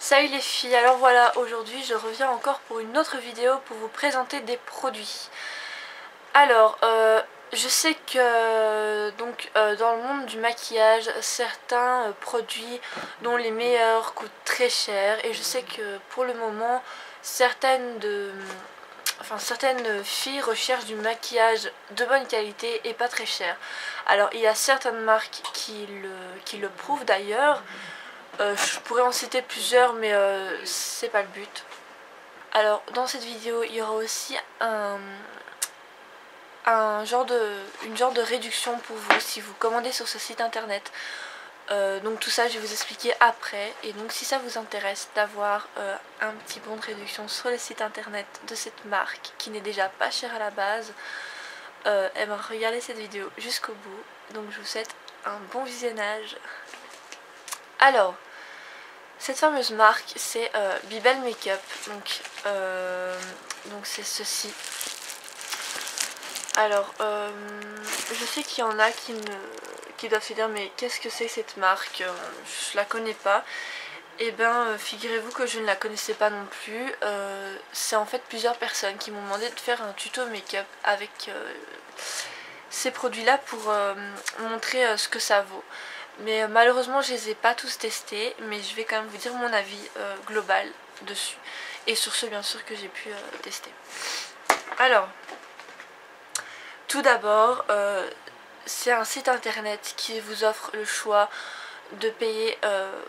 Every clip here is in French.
Salut les filles, alors voilà, aujourd'hui je reviens encore pour une autre vidéo pour vous présenter des produits. Alors, je sais que dans le monde du maquillage, certains produits dont les meilleurs coûtent très cher et je sais que pour le moment, certaines filles recherchent du maquillage de bonne qualité et pas très cher. Alors il y a certaines marques qui le prouvent d'ailleurs. Je pourrais en citer plusieurs mais c'est pas le but. Alors dans cette vidéo il y aura aussi une genre de réduction pour vous si vous commandez sur ce site internet. Donc tout ça je vais vous expliquer après. Et donc si ça vous intéresse d'avoir un petit bon de réduction sur le site internet de cette marque qui n'est déjà pas chère à la base, et ben regardez cette vidéo jusqu'au bout. Donc je vous souhaite un bon visionnage. Alors cette fameuse marque c'est Bibel Makeup, donc c'est ceci. Alors je sais qu'il y en a qui doivent se dire mais qu'est-ce que c'est cette marque, je la connais pas. Et ben figurez-vous que je ne la connaissais pas non plus. C'est en fait plusieurs personnes qui m'ont demandé de faire un tuto make-up avec ces produits là pour montrer ce que ça vaut. Mais malheureusement je les ai pas tous testés, mais je vais quand même vous dire mon avis global dessus. Et sur ceux bien sûr que j'ai pu tester. Alors, tout d'abord, c'est un site internet qui vous offre le choix de payer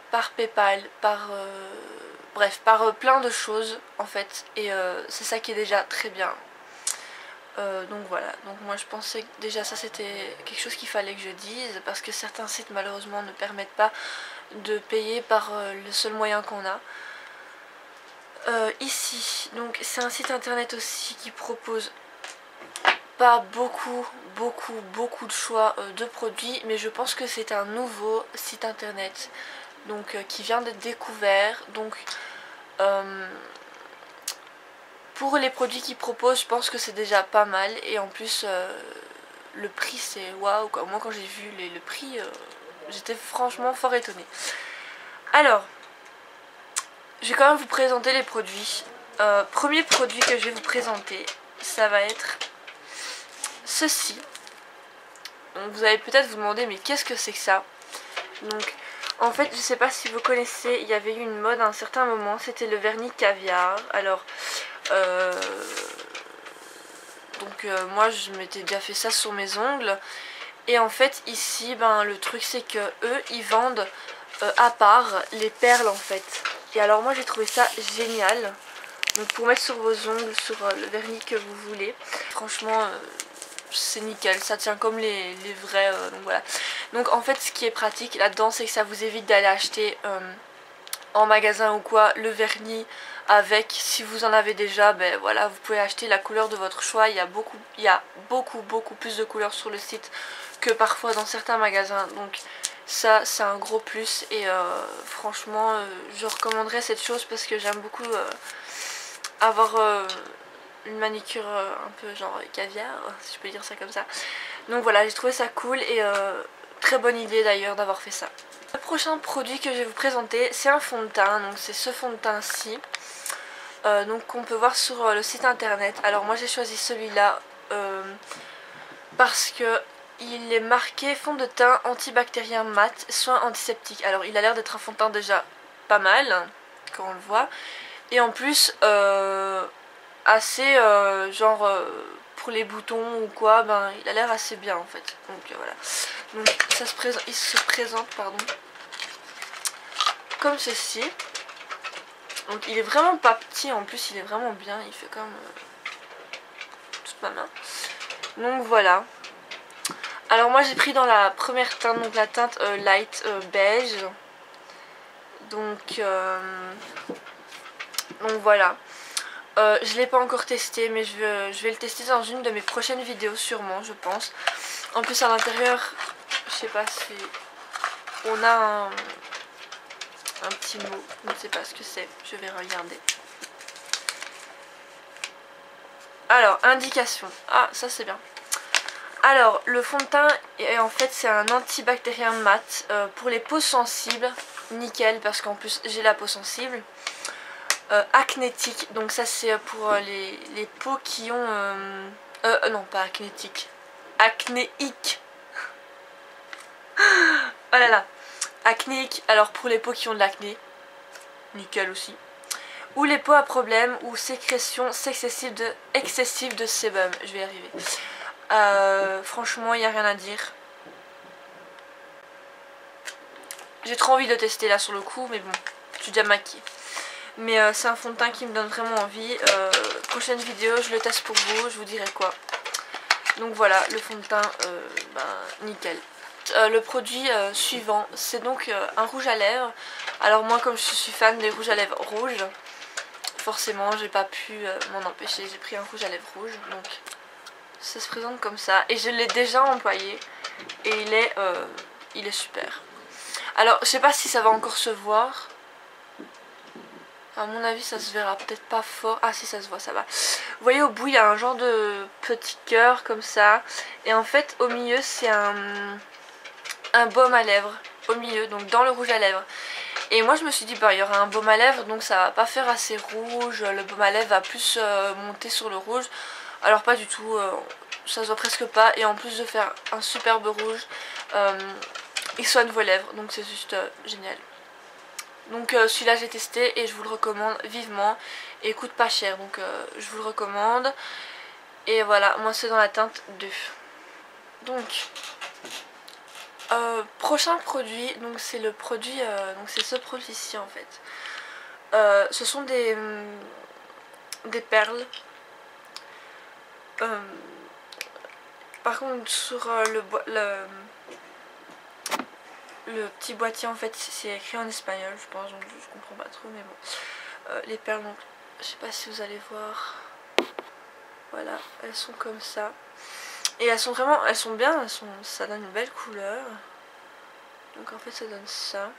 par PayPal, bref, par plein de choses en fait. Et c'est ça qui est déjà très bien. Donc voilà, donc moi je pensais que déjà ça c'était quelque chose qu'il fallait que je dise, parce que certains sites malheureusement ne permettent pas de payer par le seul moyen qu'on a. Ici, donc c'est un site internet aussi qui propose pas beaucoup de choix de produits, mais je pense que c'est un nouveau site internet donc qui vient d'être découvert. Donc pour les produits qu'ils proposent, je pense que c'est déjà pas mal. Et en plus le prix c'est waouh quoi. Moi quand j'ai vu le prix, j'étais franchement fort étonnée. Alors je vais quand même vous présenter les produits. Premier produit que je vais vous présenter, ça va être ceci. Donc vous allez peut-être vous demander mais qu'est-ce que c'est que ça? Donc en fait je sais pas si vous connaissez, il y avait eu une mode à un certain moment, c'était le vernis caviar. Alors moi je m'étais déjà fait ça sur mes ongles. Et en fait ici ben le truc c'est que eux ils vendent à part les perles en fait. Et alors moi j'ai trouvé ça génial. Donc pour mettre sur vos ongles, sur le vernis que vous voulez. Franchement c'est nickel, ça tient comme les vrais, donc voilà. Donc en fait ce qui est pratique là-dedans c'est que ça vous évite d'aller acheter en magasin ou quoi le vernis avec. Si vous en avez déjà, ben voilà, vous pouvez acheter la couleur de votre choix. Il y a beaucoup plus de couleurs sur le site que parfois dans certains magasins. Donc ça c'est un gros plus. Et franchement je recommanderais cette chose parce que j'aime beaucoup avoir une manicure un peu genre caviar, si je peux dire ça comme ça. Donc voilà, j'ai trouvé ça cool et très bonne idée d'ailleurs d'avoir fait ça. Le prochain produit que je vais vous présenter, c'est un fond de teint. Donc c'est ce fond de teint-ci, donc qu'on peut voir sur le site internet. Alors moi j'ai choisi celui-là parce que il est marqué fond de teint antibactérien mat, soin antiseptique. Alors il a l'air d'être un fond de teint déjà pas mal, quand on le voit. Et en plus assez pour les boutons ou quoi, ben il a l'air assez bien en fait. Donc voilà. Donc il se présente pardon comme ceci. Donc il est vraiment pas petit, en plus il est vraiment bien, il fait comme toute ma main. Donc voilà. Alors moi j'ai pris dans la première teinte, donc la teinte light beige. Donc voilà. Je ne l'ai pas encore testé, mais je vais le tester dans une de mes prochaines vidéos sûrement, je pense. En plus à l'intérieur, je sais pas si on a un petit mot, je ne sais pas ce que c'est, je vais regarder. Alors, indication, ah ça c'est bien. Alors le fond de teint, en fait c'est un antibactérien mat pour les peaux sensibles. nickel parce qu'en plus j'ai la peau sensible. Acnétique, donc ça c'est pour les peaux qui ont... non pas acnétique, acnéique. Oh là là, acnéique, alors pour les peaux qui ont de l'acné, nickel aussi. Ou les peaux à problème ou sécrétion excessive de sébum, je vais y arriver. Franchement il n'y a rien à dire. J'ai trop envie de le tester là sur le coup, mais bon, je suis déjà maquillée. Mais c'est un fond de teint qui me donne vraiment envie. Prochaine vidéo, je le teste pour vous, je vous dirai quoi. Donc voilà, le fond de teint, nickel. Le produit suivant, c'est donc un rouge à lèvres. Alors moi, comme je suis fan des rouges à lèvres rouges, forcément j'ai pas pu m'en empêcher. J'ai pris un rouge à lèvres rouge, donc ça se présente comme ça. Et je l'ai déjà employé et il est super. Alors je sais pas si ça va encore se voir. À mon avis ça se verra peut-être pas fort. Ah si, ça se voit, ça va. Vous voyez au bout il y a un genre de petit cœur comme ça. Et en fait au milieu c'est un baume à lèvres. Au milieu, donc dans le rouge à lèvres. Et moi je me suis dit bah il y aura un baume à lèvres, donc ça va pas faire assez rouge. Le baume à lèvres va plus monter sur le rouge. Alors pas du tout, ça se voit presque pas. Et en plus de faire un superbe rouge, il soigne vos lèvres. Donc c'est juste génial. Donc celui-là j'ai testé et je vous le recommande vivement. Et il coûte pas cher, donc je vous le recommande. Et voilà, moi c'est dans la teinte 2. Donc prochain produit, donc c'est le produit, donc c'est ce produit-ci en fait. Ce sont des perles. Par contre sur le petit boîtier en fait c'est écrit en espagnol je pense, donc je comprends pas trop, mais bon. Les perles, donc je sais pas si vous allez voir, voilà, elles sont comme ça. Et elles sont bien, ça donne une belle couleur. Donc en fait ça donne ça.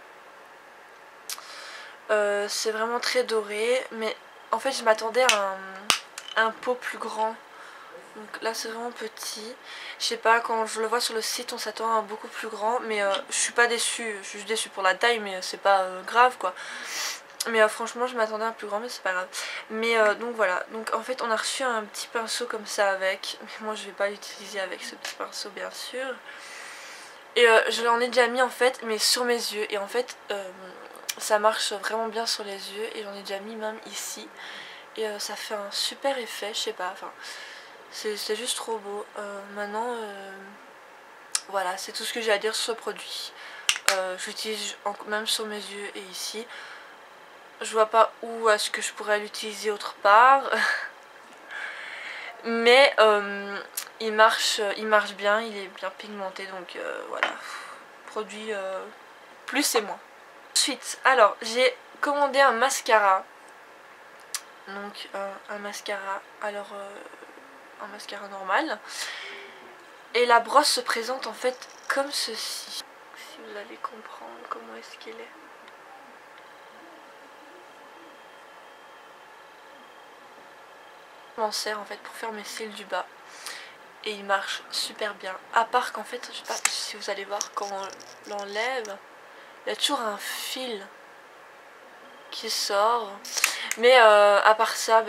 C'est vraiment très doré, mais en fait je m'attendais à un pot plus grand. Donc là c'est vraiment petit. Je sais pas, quand je le vois sur le site on s'attend à un beaucoup plus grand. Mais je suis pas déçue, je suis juste déçue pour la taille, mais c'est pas grave quoi. Mais franchement je m'attendais à un plus grand, mais c'est pas grave. Mais donc voilà, donc en fait on a reçu un petit pinceau comme ça avec. Mais moi je vais pas l'utiliser avec ce petit pinceau bien sûr. Et je l'en ai déjà mis en fait, mais sur mes yeux. Et en fait ça marche vraiment bien sur les yeux. Et j'en ai déjà mis même ici. Et ça fait un super effet, je sais pas, enfin c'est juste trop beau. Maintenant voilà, c'est tout ce que j'ai à dire sur ce produit. Je l'utilise même sur mes yeux et ici. Je vois pas où est-ce que je pourrais l'utiliser autre part. Mais il marche bien, il est bien pigmenté, donc voilà. Produit plus et moins. Ensuite, alors j'ai commandé un mascara. Donc un mascara, alors un mascara normal. Et la brosse se présente en fait comme ceci. Si vous allez comprendre comment est-ce qu'il est. Je m'en sers en fait pour faire mes cils du bas. Et il marche super bien. À part qu'en fait, je sais pas si vous allez voir, quand on l'enlève, il y a toujours un fil qui sort. Mais à part ça,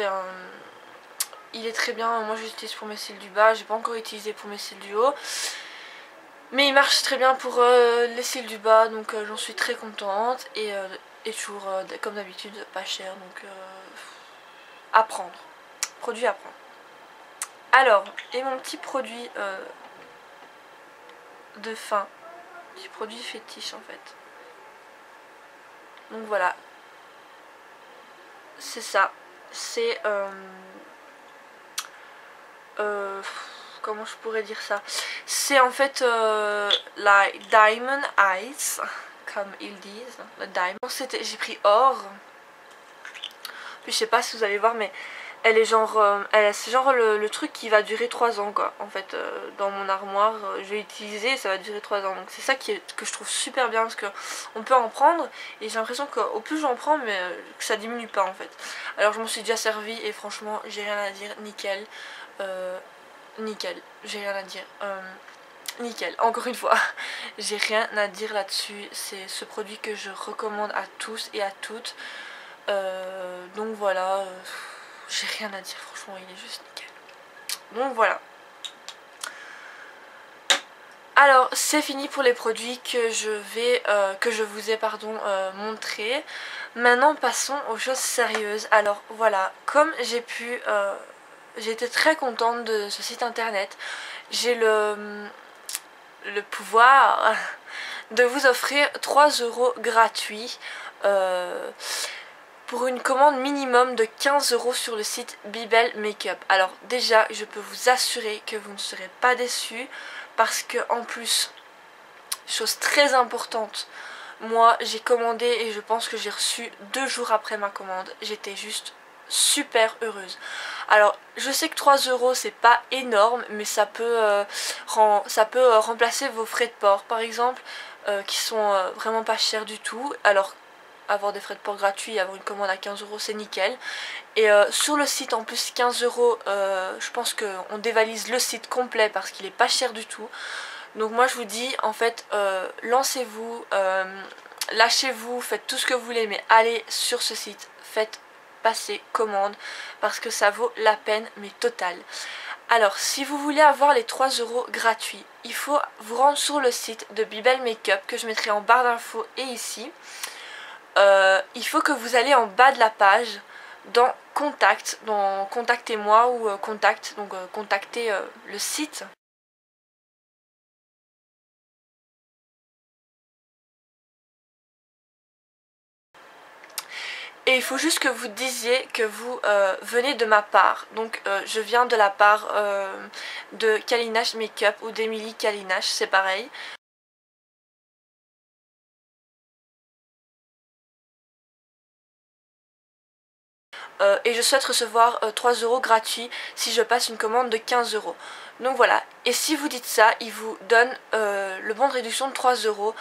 il est très bien. Moi je l'utilise pour mes cils du bas. J'ai pas encore utilisé pour mes cils du haut. Mais il marche très bien pour les cils du bas. Donc j'en suis très contente. Et toujours comme d'habitude pas cher. Donc à prendre. Produit à prendre. Alors, et mon petit produit de fin. Petit produit fétiche en fait. Donc voilà. C'est ça. C'est comment je pourrais dire ça? C'est en fait la Diamond Eyes, comme ils disent. Le Diamond. J'ai pris or. Puis je sais pas si vous allez voir, mais elle est genre, c'est genre le truc qui va durer 3 ans quoi. En fait, dans mon armoire, je vais l'utiliser et ça va durer 3 ans. Donc c'est ça que je trouve super bien parce que on peut en prendre et j'ai l'impression qu'au plus j'en prends, mais que ça diminue pas en fait. Alors je m'en suis déjà servi et franchement, j'ai rien à dire, nickel. Nickel, j'ai rien à dire. nickel. Encore une fois, j'ai rien à dire là-dessus. C'est ce produit que je recommande à tous et à toutes. Donc voilà, j'ai rien à dire, franchement il est juste nickel. Donc voilà. Alors c'est fini pour les produits que je vous ai montré. Maintenant passons aux choses sérieuses. Alors voilà, comme j'ai été très contente de ce site internet. J'ai le pouvoir de vous offrir 3 € gratuits pour une commande minimum de 15 € sur le site Bibel Makeup. Alors déjà, je peux vous assurer que vous ne serez pas déçus parce que en plus, chose très importante, moi j'ai commandé et je pense que j'ai reçu 2 jours après ma commande. J'étais juste super heureuse. Alors je sais que 3 € c'est pas énorme, mais ça peut remplacer vos frais de port par exemple, qui sont vraiment pas chers du tout. Alors avoir des frais de port gratuits, avoir une commande à 15 € c'est nickel. Et sur le site en plus 15 €, je pense qu'on dévalise le site complet parce qu'il est pas cher du tout. Donc moi je vous dis en fait, lancez-vous, lâchez-vous, faites tout ce que vous voulez, mais allez sur ce site, faites passer commande parce que ça vaut la peine, mais total. Alors si vous voulez avoir les 3 € gratuits, il faut vous rendre sur le site de Bibel Makeup que je mettrai en barre d'infos et ici. Il faut que vous allez en bas de la page dans contact, dans contactez-moi ou contact, donc contactez le site. Et il faut juste que vous disiez que vous venez de ma part. Donc je viens de la part de Kalinash Makeup ou d'Emily Kalinash, c'est pareil. Et je souhaite recevoir 3 € gratuits si je passe une commande de 15 €. Donc voilà, et si vous dites ça, ils vous donnent le bon de réduction de 3 €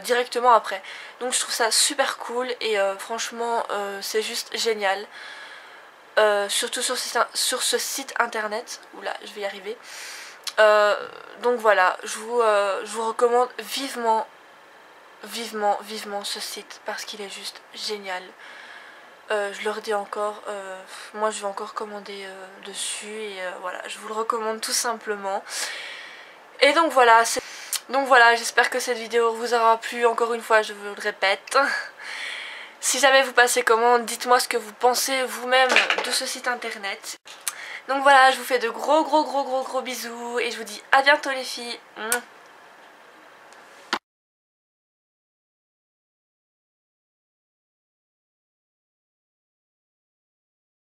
directement après. Donc je trouve ça super cool et franchement c'est juste génial. Surtout sur ce site internet. Oula, je vais y arriver. Donc voilà, je vous recommande vivement ce site parce qu'il est juste génial. Je leur dis encore, moi je vais encore commander dessus et voilà, je vous le recommande tout simplement. Et donc voilà, j'espère que cette vidéo vous aura plu, encore une fois je vous le répète. Si jamais vous passez commande, dites-moi ce que vous pensez vous-même de ce site internet. Donc voilà, je vous fais de gros bisous et je vous dis à bientôt les filles.